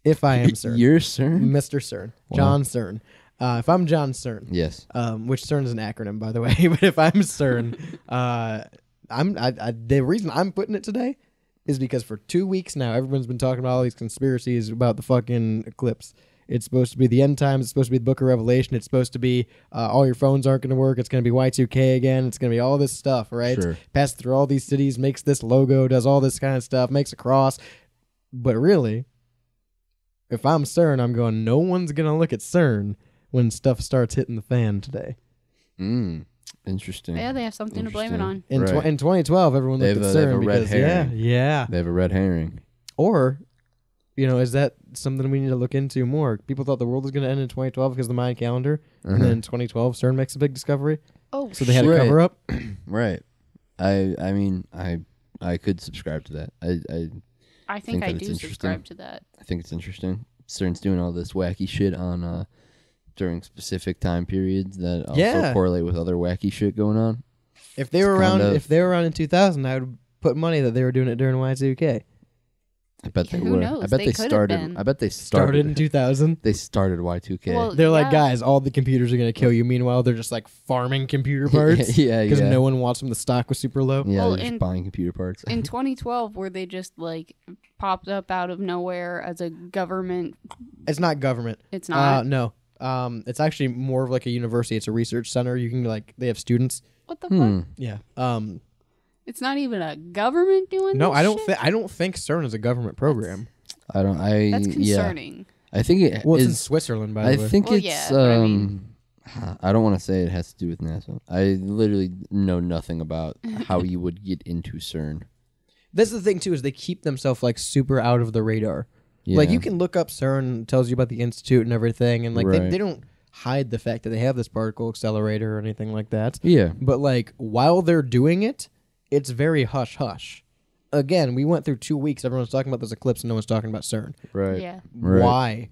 you're CERN, Mr. CERN, Wow. John CERN. If I'm John CERN, yes. Which CERN is an acronym, by the way. But if I'm CERN, the reason I'm putting it today is because for 2 weeks now, everyone's been talking about all these conspiracies about the fucking eclipse. It's supposed to be the end times. It's supposed to be the Book of Revelation. It's supposed to be all your phones aren't going to work. It's going to be Y2K again. It's going to be all this stuff, right? Sure. Passes through all these cities, makes this logo, does all this kind of stuff, makes a cross. But really, if I'm CERN, I'm going, no one's going to look at CERN when stuff starts hitting the fan today. Interesting. Yeah, they have something to blame it on. In 2012, everyone looked at CERN because, yeah. They have a red herring. Or, is that something we need to look into more? People thought the world was going to end in 2012 because of the Mayan calendar, and then in 2012, CERN makes a big discovery. Oh, so they had to cover up. Right. I mean, I could subscribe to that. I think I do subscribe to that. I think it's interesting. CERN's doing all this wacky shit on during specific time periods that also correlate with other wacky shit going on. If they were around in 2000, I would put money that they were doing it during Y2K. I bet they Who were. knows? I bet they started. Been. I bet they started in 2000. They started Y2K. Well, they're like, guys, all the computers are going to kill you. Meanwhile, they're just like farming computer parts. Because no one wants them. The stock was super low. Yeah, they're just buying computer parts. In 2012, were they just like popped up out of nowhere as a government? It's not government. It's not? No. It's actually more of like a university. It's a research center. You can they have students. What the fuck? Yeah. It's not even a government doing No, this I don't shit? think. I don't think CERN is a government program. That's concerning. Yeah. I think it it's is in Switzerland, by the way. I think it's. Yeah, but I mean- I don't want to say it has to do with NASA. I literally know nothing about how you would get into CERN. That's the thing too, is they keep themselves like super out of the radar. Yeah. Like you can look up CERN, it tells you about the institute and everything, and like they don't hide the fact that they have this particle accelerator or anything like that. Yeah. But like while they're doing it, it's very hush hush. Again, we went through 2 weeks. Everyone's talking about this eclipse, and no one's talking about CERN. Right. Yeah. Right. Why?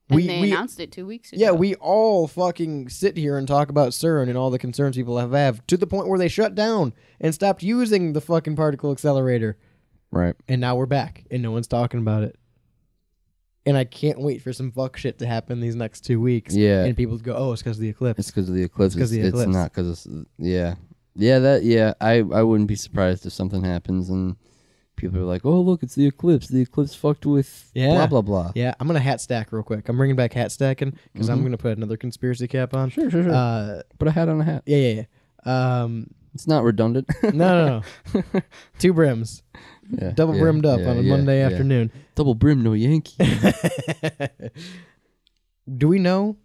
And they announced it 2 weeks ago. Yeah, we all fucking sit here and talk about CERN and all the concerns people have to the point where they shut down and stopped using the fucking particle accelerator. Right. And now we're back, and no one's talking about it. And I can't wait for some fuck shit to happen these next 2 weeks. Yeah. And people go, oh, it's because of the eclipse. It's because of the eclipse. It's not because of... Yeah. Yeah, I wouldn't be surprised if something happens and people are like, oh, look, it's the eclipse. The eclipse fucked with blah, blah, blah. Yeah, I'm going to hat stack real quick. I'm bringing back hat stacking because I'm going to put another conspiracy cap on. Sure. Put a hat on a hat. Yeah. It's not redundant. No. 2 brims. Yeah, Double brimmed up on a Monday afternoon. Double brim, no Yankee. Do we know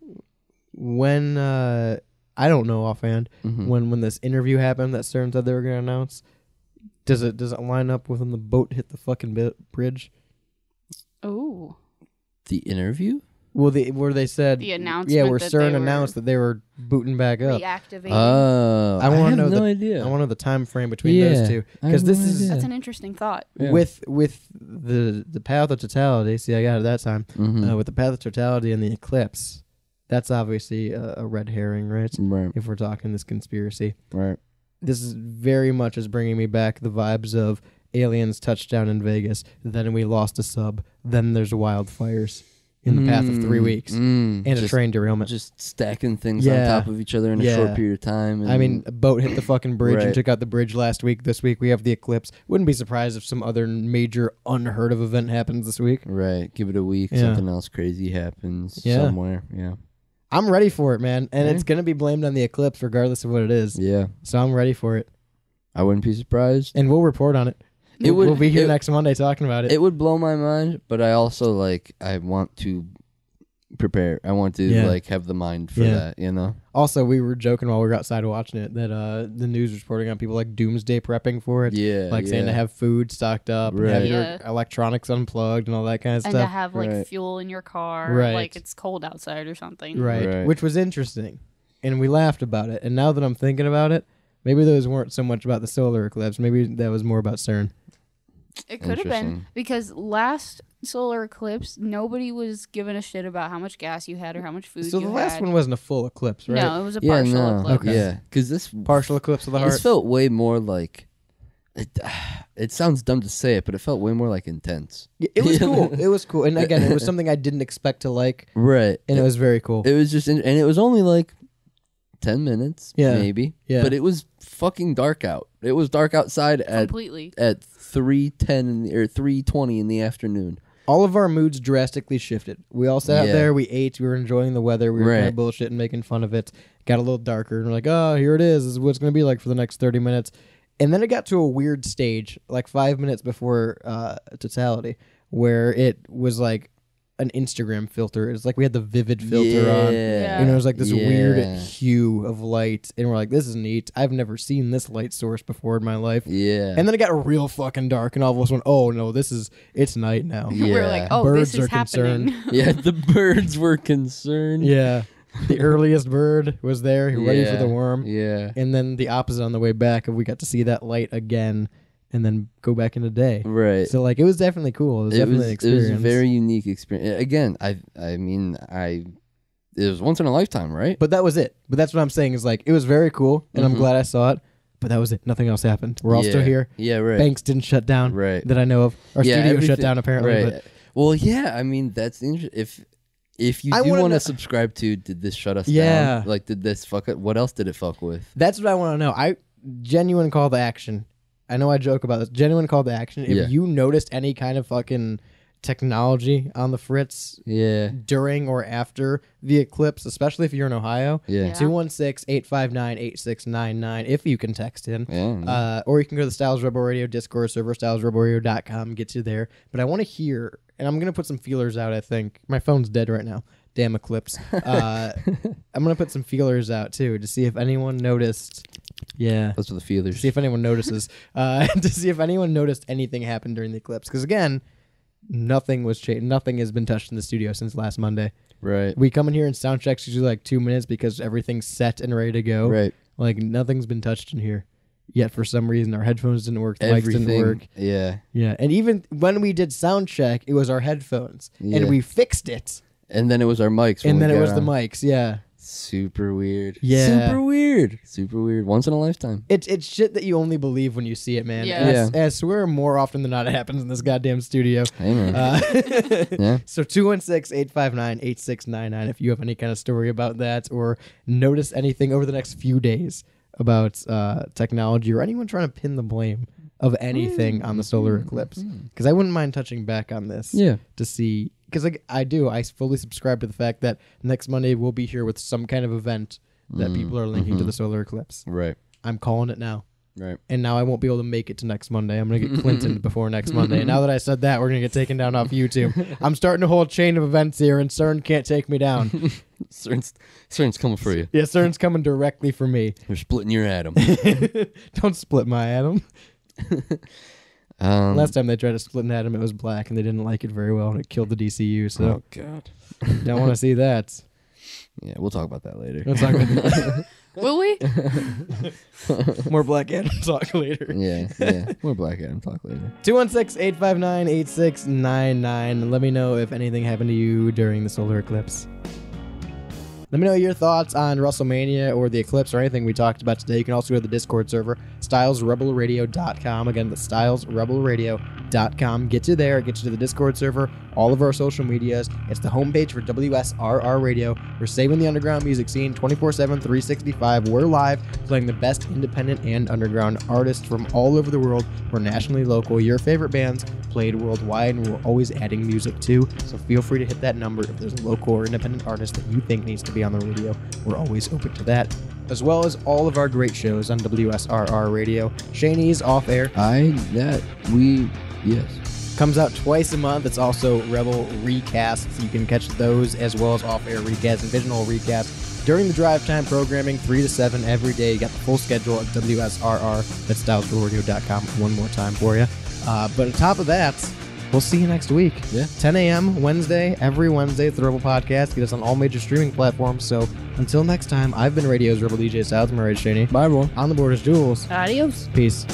when... I don't know offhand when this interview happened that CERN said they were going to announce. Does it line up with when the boat hit the fucking bridge? Oh. The interview? Well, where they said the announcement. Yeah, where CERN announced that they were booting back up. Reactivating. Oh, I want to know no idea. I want to know the time frame between those two because that's an interesting thought. Yeah. With the path of totality. See, I got it that time. With the path of totality and the eclipse. That's obviously a red herring, right? Right. If we're talking this conspiracy. Right. This is very much is bringing me back the vibes of aliens touchdown in Vegas. Then we lost a sub. Then there's wildfires in the path of 3 weeks. And a train derailment. Just stacking things on top of each other in a short period of time. I mean, a boat hit the fucking bridge and took out the bridge last week. This week we have the eclipse. Wouldn't be surprised if some other major unheard of event happens this week. Right. Give it a week. Something else crazy happens somewhere. Yeah. I'm ready for it, man. And it's going to be blamed on the eclipse regardless of what it is. Yeah. So I'm ready for it. I wouldn't be surprised. And we'll report on it. We'll be here next Monday talking about it. It would blow my mind, but I also, like, I want to prepare. I want to, like, have the mind for that, you know? Also, we were joking while we were outside watching it that the news was reporting on people, like, doomsday prepping for it. Yeah, like, saying to have food stocked up, and have your electronics unplugged and all that kind of stuff. And to have, like, fuel in your car. Right. Like, it's cold outside or something. Right. Which was interesting. And we laughed about it. And now that I'm thinking about it, maybe those weren't so much about the solar eclipse. Maybe that was more about CERN. It could have been, because last solar eclipse, nobody was giving a shit about how much gas you had or how much food you had. So the last one wasn't a full eclipse, right? No, it was a partial eclipse. Okay. Yeah, because this partial eclipse of the heart. This felt way more like it sounds dumb to say it, but it felt way more like intense. It was cool. It was cool, and again, it was something I didn't expect to like. Right, and it was very cool. It was just, and it was only like 10 minutes, maybe. Yeah, but it was fucking dark out. It was dark outside completely at 3:10 or 3:20 in the afternoon. All of our moods drastically shifted. We all sat out there, we ate, we were enjoying the weather, we were kind of bullshitting, making fun of it. Got a little darker, and we're like, oh, here it is. This is what it's going to be like for the next 30 minutes. And then it got to a weird stage, like 5 minutes before totality, where it was like an Instagram filter. It's like we had the vivid filter on. And it was like this weird hue of light. And we're like, this is neat. I've never seen this light source before in my life. Yeah. And then it got real fucking dark, and all of us went, oh no, it's night now. Yeah. We're like, oh, birds this is are concerned. Yeah, the birds were concerned. Yeah. The earliest bird was there, ready for the worm. Yeah. And then the opposite on the way back, we got to see that light again and then go back into day. Right. So, like, it was definitely cool. It was definitely an experience. It was a very unique experience. Again, I mean, it was once in a lifetime, right? But that was it. But that's what I'm saying is, like, it was very cool, and I'm glad I saw it. But that was it. Nothing else happened. We're all still here. Yeah, right. Banks didn't shut down. Right. That I know of. Our studio shut down, apparently. Right. But well, yeah, I mean, that's interesting. If you do want to subscribe to, did this shut us down? Like, did this fuck it? What else did it fuck with? That's what I want to know. Genuine call to action. I know I joke about this. Genuine call to action. If you noticed any kind of fucking technology on the fritz during or after the eclipse, especially if you're in Ohio, 216-859-8699 if you can text in. Or you can go to the Styles Rebel Radio Discord server, stylesrebelradio.com, gets you there. But I want to hear, and I'm going to put some feelers out, I think. My phone's dead right now. Damn eclipse. I'm going to put some feelers out, too, to see if anyone noticed. Yeah. Those are the feelers. To see if anyone notices. To see if anyone noticed anything happened during the eclipse. Because, again, nothing was changed. Nothing has been touched in the studio since last Monday. Right. We come in here and sound checks usually like 2 minutes because everything's set and ready to go. Right. Like, nothing's been touched in here. Yet, for some reason, our headphones didn't work. The mics didn't work. Yeah. Yeah. And even when we did sound check, it was our headphones. Yeah. And we fixed it. And then it was our mics. And then it was the mics. Yeah. Super weird. Yeah. Super weird. Super weird. Once in a lifetime. It's shit that you only believe when you see it, man. Yeah. I swear more often than not it happens in this goddamn studio. Hey, man. Yeah. So 216-859-8699 if you have any kind of story about that or notice anything over the next few days about technology or anyone trying to pin the blame of anything on the solar eclipse. Because I wouldn't mind touching back on this to see... Because I fully subscribe to the fact that next Monday we'll be here with some kind of event that people are linking to the solar eclipse. Right. I'm calling it now. Right. And now I won't be able to make it to next Monday. I'm going to get Clinton before next Monday. And now that I said that, we're going to get taken down off YouTube. I'm starting a whole chain of events here, and CERN can't take me down. CERN's coming for you. Yeah, CERN's coming directly for me. They're splitting your atom. Don't split my atom. Last time they tried to split an atom, it was black, and they didn't like it very well, and it killed the DCU. So, oh god, don't want to see that. Yeah, we'll talk about that later. We'll talk about that. Will we? More Black Adam talk later. Yeah. More Black Adam talk later. 216-859-8699. Let me know if anything happened to you during the solar eclipse. Let me know your thoughts on WrestleMania or the eclipse or anything we talked about today. You can also go to the Discord server, stylesrebelradio.com. Again, the stylesrebelradio.com. Get you there. Get you to the Discord server. all of our social medias. It's the homepage for WSRR Radio. We're saving the underground music scene 24/7, 365. We're live playing the best independent and underground artists from all over the world. We're nationally local. Your favorite bands played worldwide, and we're always adding music too. So feel free to hit that number if there's a local or independent artist that you think needs to be on the radio. We're always open to that. As well as all of our great shows on WSRR Radio. Shaney's Off Air. Yes. Comes out twice a month. It's also Rebel recasts. You can catch those as well as off-air recasts and visual recasts during the drive time programming 3 to 7 every day. You got the full schedule at WSRR. That's stylesradio.com one more time for you. But on top of that, we'll see you next week. Yeah. 10 a.m. Wednesday, every Wednesday at the Rebel Podcast. Get us on all major streaming platforms. So until next time, I've been Radio's Rebel DJ Styles. I'm Shaney. Bye, everyone. On the board is Jules. Adios. Peace.